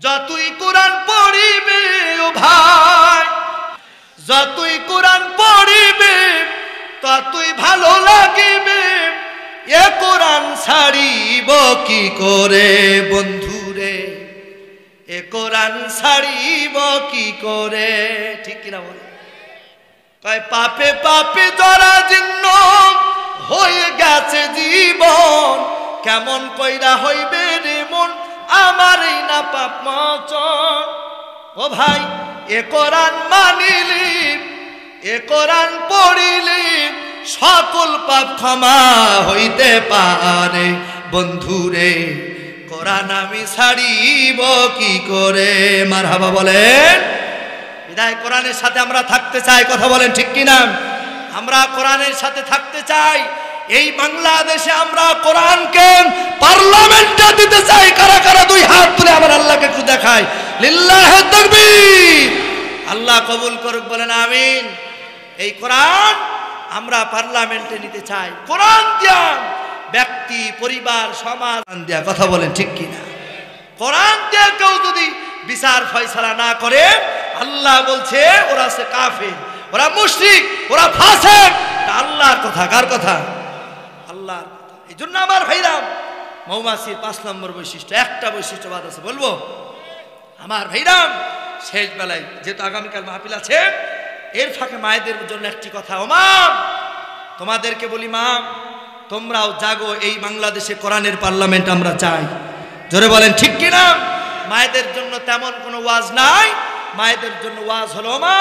যতই কোরআন পড়িবে ও ভাই, যতই কোরআন পড়িবে ততই ভালো লাগিবে, এ কোরআন ছাড়িব কি করে বন্ধুরে, এ কোরআন ছাড়িব কি করে। ঠিক কিনা বলে? কয় পাপে পাপে জরাজীর্ণ হয়ে গেছে জীবন, কেমন কইরা হইবে রে মন আমারই না পাপ মোচন। ও ভাই, এ কোরআন মানিলি, এ কোরআন পড়িলি সকল পাপ ক্ষমা হইতে পারে বন্ধুরে, কোরআন আমি ছাড়িব কি করে। মারহাবা বলেন। বিদায় কোরআনের সাথে আমরা থাকতে চাই, কথা বলেন ঠিক কিনা? আমরা কোরআনের সাথে থাকতে চাই। এই বাংলাদেশে আমরা কোরআনকে পার্লামেন্টে দিতে চাই। কারা কারা দুই হাত তুলে আমার আল্লাহকে একটু দেখায়, লিল্লাহি তাকবীর। আল্লাহ কবুল করুক, বলেন আমিন। এই কোরআন আমরা পার্লামেন্টে নিতে চাই। কোরআন দিয়া ব্যক্তি, পরিবার, সমাজ দিয়া, কথা বলেন ঠিক কিনা? কোরআন দিয়ে কেউ যদি বিচার ফয়সালা না করে, আল্লাহ বলছে ওরা সে কাফের, ওরা মুশরিক, ওরা ফাসিক। আল্লাহর কথা, কার কথা? আল্লাহর কথা। এই জন্য আমার ভাইরাম, মৌমাছির 5 নম্বর বৈশিষ্ট্য, একটা বৈশিষ্ট্য বাদ আছে, বলবো? আমার ভাইরাম, শেষ বেলায় যেহেতু আগামীকাল মাহফিল আছে, এর ফাঁকে মায়েদের জন্য একটি কথা। ও মা, তোমাদেরকে বলি মা, তোমরাও জাগো। এই বাংলাদেশে কোরআনের পার্লামেন্ট আমরা চাই। জোরে বলেন ঠিক কিনা? মায়েদের জন্য তেমন কোনো ওয়াজ নাই। মায়েদের জন্য ওয়াজ হলো, মা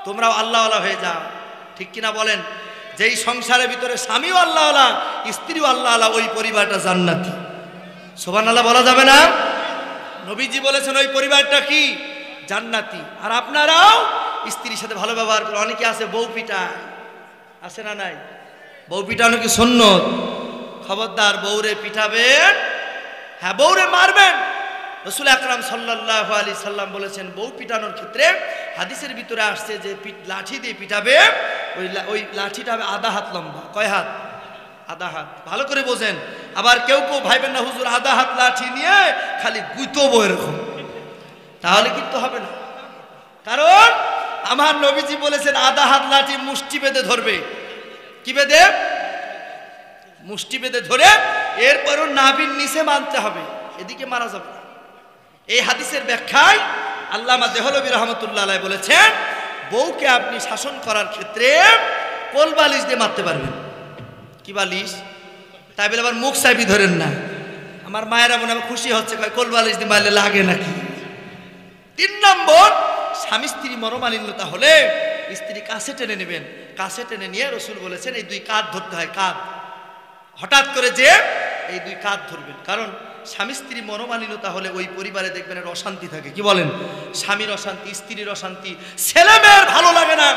তোমরাও আল্লাহওয়ালা হয়ে যাও। ঠিক কিনা বলেন? যেই সংসারের ভিতরে স্বামীও আল্লাহওয়ালা, স্ত্রীও আল্লাহওয়ালা, ওই পরিবারটা জান্নাতি। সুবহানাল্লাহ বলা যাবে না? নবীজি বলেছেন ওই পরিবারটা কি? জান্নাতি। আর আপনারাও স্ত্রীর সাথে ভালো ব্যবহার করে। অনেকে আছে বউ পিটায়, আছে না নাই? বউ পিটানো কি সুন্নত? খবরদার, বউরে পিটাবেন, হ্যাঁ বউরে মারবেন। রাসূল আকরাম সাল্লাল্লাহু আলাইহি সাল্লাম বলেছেন বউ পিটানোর ক্ষেত্রে হাদিসের ভিতরে আসছে যে লাঠি দিয়ে পিটাবে, ওই লাঠিটা হবে আধা হাত লম্বা। কয় হাত? আধা হাত। ভালো করে বোঝেন। আবার কেউ কেউ ভাইবেন না হুজুর আধা হাত লাঠি নিয়ে খালি গুতবো এরকম, তাহলে কিন্তু হবে না। কারণ আমার নবীজি বলেছেন আধা হাত লাঠি মুষ্টি বেঁধে ধরবে। কি বেঁধে? মুষ্টি বেঁধে ধরে এরপরও নাভির নিচে মানতে হবে, এদিকে মারা যাবে না। এই হাদিসের ব্যাখ্যায় আল্লামা দেহলভী রহমতুল্লাহ আলাইহি বলেছেন বউকে আপনি শাসন করার ক্ষেত্রে কোল বালিশ দিয়ে মারতে পারবেন। কি বালিশ? তাই বলে আবার মুখ চাইবি ধরেন না। আমার মায়েরা মনে হয় খুশি হচ্ছে, কয় কোল বালিশ দিয়ে মারলে লাগে নাকি। 3 নম্বর, স্বামী স্ত্রী মনোমালিন্যতা হলে স্ত্রী কাছে টেনে নেবেন। কাছে টেনে নিয়ে রসুল বলেছেন এই 2 কাঁধ ধরতে হয়। কাঁধ হঠাৎ করে যে এই 2 কাঁধ ধরবেন। কারণ স্বামী স্ত্রী মনোমালিন্যতা হলে ওই পরিবারে দেখবেন এর অশান্তি থাকে। কি বলেন? স্বামীর অশান্তি, স্ত্রীর অশান্তি, ছেলে মেয়ের ভালো লাগে না।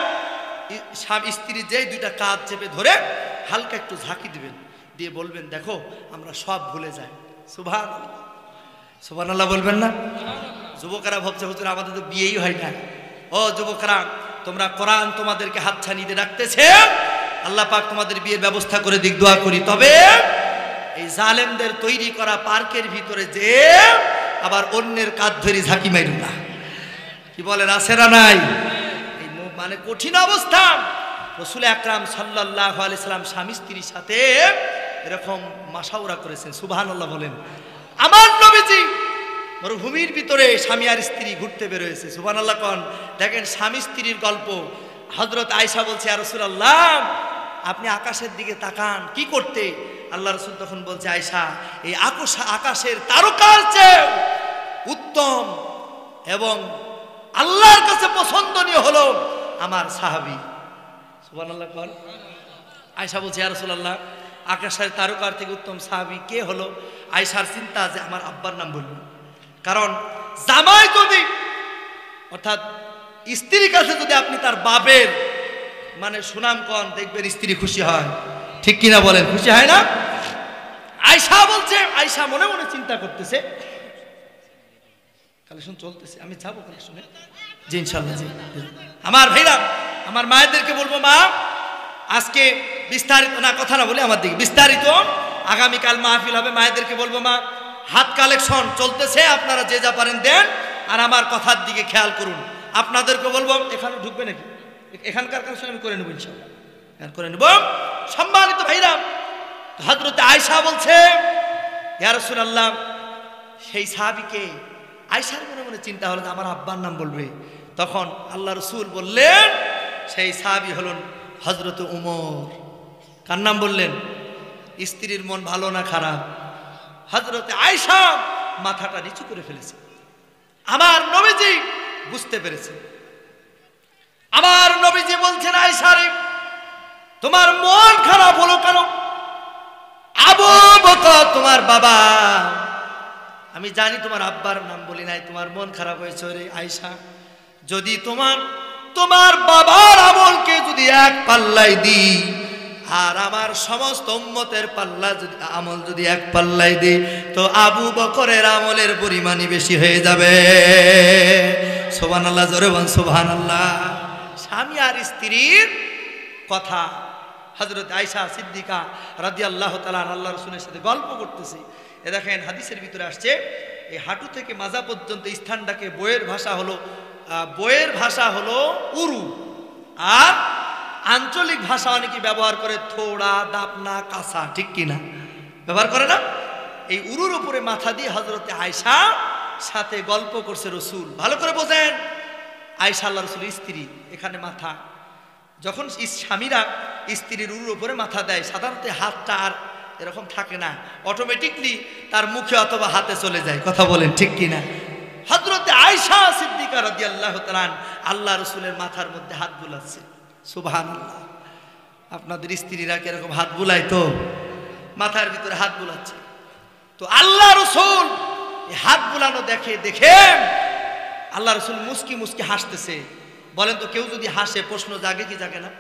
স্বামী স্ত্রী যেই 2টা কাঁধ চেপে ধরে হালকা একটু ঝাঁকি দিবেন, দিয়ে বলবেন দেখো আমরা সব ভুলে যাই। সুবহানাল্লাহ, সুবহানাল্লাহ বলবেন না? যুবকেরা ভাবছে হুজুর আমাদের তো বিয়েই হয় না। ও যুবকেরা, তোমরা কোরআন তোমাদেরকে হাতছানিতে রাখতেছে, আল্লাহ পাক তোমাদের বিয়ের ব্যবস্থা করে দিক, দোয়া করি। তবে এই জালেমদের তৈরি করা পার্কের ভিতরে যে আবার অন্যের কাঁধ ধরে ঝাঁকি মাইরু না। কি বলেন? আছে না নাই? এই মানে কঠিন অবস্থা। রাসূল আকরাম সাল্লাল্লাহু আলাইহি সাল্লাম স্বামী স্ত্রীর সাথে এরকম মাশাওরা করেছেন। সুবহানাল্লাহ বলেন। আমার নবীজি মরুভূমির ভিতরে স্বামী আর স্ত্রী ঘুরতে বের হয়েছে। সুবহানাল্লাহ কোন? দেখেন স্বামী স্ত্রীর গল্প। হযরত আয়েশা বলছে ইয়া রাসূলুল্লাহ আপনি আকাশের দিকে তাকান, কি করতে? আল্লাহ রাসূল তখন বলছে আয়েশা এই আকাশের তারকার চেয়ে উত্তম এবং আল্লাহর কাছে পছন্দনীয় হলো আমার সাহাবী। সুবহানাল্লাহ কোন? আয়েশা বলছে ইয়া রাসূলুল্লাহ আকাশের তারকার থেকে উত্তম সাহাবী কে হলো? আয়েশার চিন্তা যে আমার আব্বার নাম বলল। কারণ জামাই যদি অর্থাৎ স্ত্রীর কাছে যদি আপনি তার বাপের মানে সুনাম কন, দেখবেন স্ত্রী খুশি হয়। ঠিক কিনা বলেন? খুশি হয় না? আয়েশা বলছে, আয়েশা মনে মনে চিন্তা করতেছে, কালেকশন চলতেছে, আমি যাবো কালেকশনে। জি ইনশাআল্লাহ। জি আমার ভাইরা, আমার মায়েদেরকে বলবো মা আজকে বিস্তারিত না কথা না বলে আমার দিকে বিস্তারিত আগামীকাল মাহফিল হবে। মায়েদেরকে বলবো মা হাত কালেকশন চলতেছে, আপনারা যে যা পারেন দেন, আর আমার কথার দিকে খেয়াল করুন। আপনাদেরকে বলবো, এখানে ঢুকবে নাকি? এখানকার কালেকশন আমি করে নেব ইনশাআল্লাহ, করে নেব। সম্মানিত ভাইরা, হযরত আয়েশা বলছে, ইয়া রাসূলুল্লাহ, সেই সাহাবীকে, আয়েশার মনে মনে চিন্তা হলো যে আমার আব্বার নাম বলবে। তখন আল্লাহ রাসূল বললেন, সেই সাহাবী হলেন হযরত উমর। কার নাম বললেন? স্ত্রীর মন ভালো না খারাপ? হযরত আয়েশা মাথাটা নিচু করে ফেলেছে। আমার নবীজি বুঝতে পেরেছে। আমার নবীজি বলছেন, আয়েশা রে, তোমার মন খারাপ হলো কেন? আবু বকর তোমার বাবা, আমি জানি তোমার আব্বার নাম বলি নাই, তোমার মন খারাপ হয়েছে রে আয়েশা। যদি তোমার বাবার আমলকে যদি এক পাল্লায় দিই, আর আমার সমস্ত উম্মতের আমল যদি এক পাল্লায় দিই, তো আবু বকরের আমলের পরিমাণই বেশি হয়ে যাবে। সুবহানাল্লাহ, জোরে বল সুবহানাল্লাহ। স্বামী আর স্ত্রীর কথা হযরত আয়েশা সিদ্দিকা রাদিয়াল্লাহু তাআলা আল্লাহর রাসূলের সাথে গল্প করতেছে। এ দেখেন হাদিসের ভিতরে আসছে, এই হাঁটু থেকে মাজা পর্যন্ত স্থানটাকে বইয়ের ভাষা হলো উরু, আর আঞ্চলিক ভাষা অনেকে ব্যবহার করে থোড়া, দাপনা, কাঁসা, ঠিক কিনা? ব্যবহার করে না? এই উরুর উপরে মাথা দিয়ে হযরত আয়েশা সাথে গল্প করছে রসুল। ভালো করে বোঝেন, আয়েশা আল্লাহর রাসূলের স্ত্রী, এখানে মাথা। যখন স্বামীরা স্ত্রীর উরুর উপরে মাথা দেয়, সাধারণত হাতটা আর এরকম থাকে না, অটোমেটিকলি তার মুখে অথবা হাতে চলে যায়। কথা বলেন ঠিক কিনা? হযরত আয়েশা সিদ্দিকা রাদিয়াল্লাহু তাআলা আল্লাহ রাসূলের মাথার মধ্যে হাত বুলাচ্ছে। সুবহানাল্লাহ। আপনাদের স্ত্রীরা কি এরকম হাত বুলায়? তো মাথার ভিতরে হাত বুলাচ্ছে। তো আল্লাহ রাসূল এই হাত বুলানো দেখে আল্লাহ রাসূল মুস্কি মুস্কি হাসতেছে। বলেন তো, কেউ যদি হাসে প্রশ্ন জাগে কি জাগে না?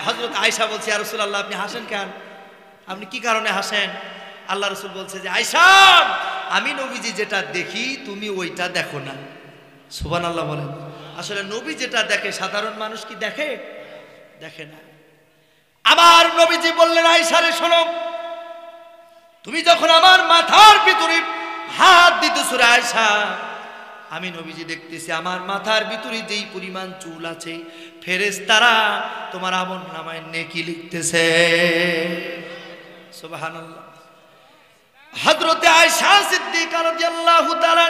হযরত আয়েশা বলছে, ইয়া রাসূলুল্লাহ, আপনি হাসেন কেন? আপনি কি কারণে হাসেন? আল্লাহ রাসূল বলছে যে, আয়েশা, আমি নবীজি যেটা দেখি তুমি ওইটা দেখো না। সুবহানাল্লাহ বলেন। আসলে নবী যেটা দেখে সাধারণ মানুষ কি দেখে? দেখে না। আমার নবীজি বললেন, আয়েশা রে শোনো, তুমি যখন আমার মাথার ভিতরে হাত দিতেছো রে আয়েশা, আমি নবীজি দেখতেছি আমার মাথার ভিতরে যেই পরিমাণ চুল আছে, ফেরেশতারা তোমার আমলনামায় নেকি লিখতেছে। সুবহানাল্লাহ। হযরত আয়েশা সিদ্দিকা রাদিয়াল্লাহু তাআলা,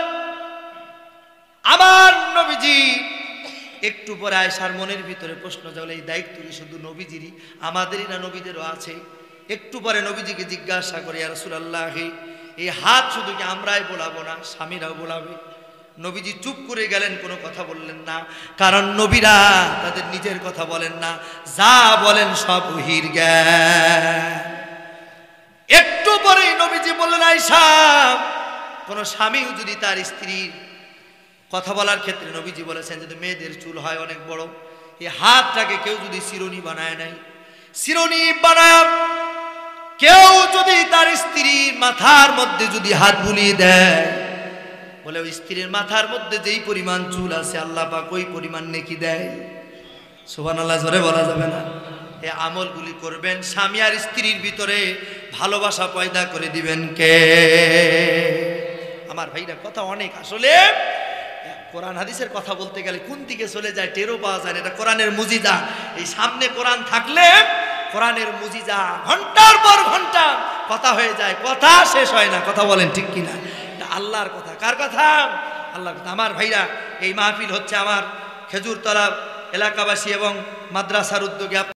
আমার নবীজি একটু পরে আয়েশার মনের ভিতরে প্রশ্ন জাগলো, এই দায়িত্ব কি শুধু নবীজিরই, আমাদেরই না নবীদেরও আছে? একটু পরে নবীজিকে জিজ্ঞাসা করে, ইয়া রাসূলুল্লাহ, এই হাত শুধু কি আমরাই বোলাবো না, স্বামীরাও বোলাবে? নবীজি চুপ করে গেলেন, কোনো কথা বললেন না। কারণ নবীরা তাদের নিজের কথা বলেন না, যা বলেন সব ওহীর জ্ঞান। একটু পরেই নবীজি বললেন, আয়েশা, কোন স্বামীও যদি তার স্ত্রীর কথা বলার ক্ষেত্রে নবীজি বলেছেন, যদি মেয়েদের চুল হয় অনেক বড়, এই হাতটাকে কেউ যদি শিরোনি বানায় নাই, শিরোনি বানায় কেউ যদি তার স্ত্রীর মাথার মধ্যে যদি হাত বুলিয়ে দেয়, বলে ওই স্ত্রীর মাথার মধ্যে যেই পরিমাণ চুল আছে আল্লাহ পাক ওই পরিমাণ নেকি দেয়। সুবহানাল্লাহ, জোরে বলা যাবে না? এই আমলগুলি করবেন, স্বামী আর স্ত্রীর ভিতরে ভালোবাসা পয়দা করে দিবেন কে? আমার ভাইরা, কথা অনেক। আসলে কোরআন হাদিসের কথা বলতে গেলে কোন দিকে চলে যায় টেরও পাওয়া যায় না। এটা কোরআনের মুজিজা। এই সামনে কোরআন থাকলে কোরআনের মুজিজা, ঘন্টার পর ঘন্টা কথা হয়ে যায়, কথা শেষ হয় না। কথা বলেন ঠিক কিনা? এটা আল্লাহর কথা। কার কথা? আল্লাহর কথা। আমার ভাইরা, এই মাহফিল হচ্ছে আমার খেজুরতলা এলাকাবাসী এবং মাদ্রাসার উদ্যোগে।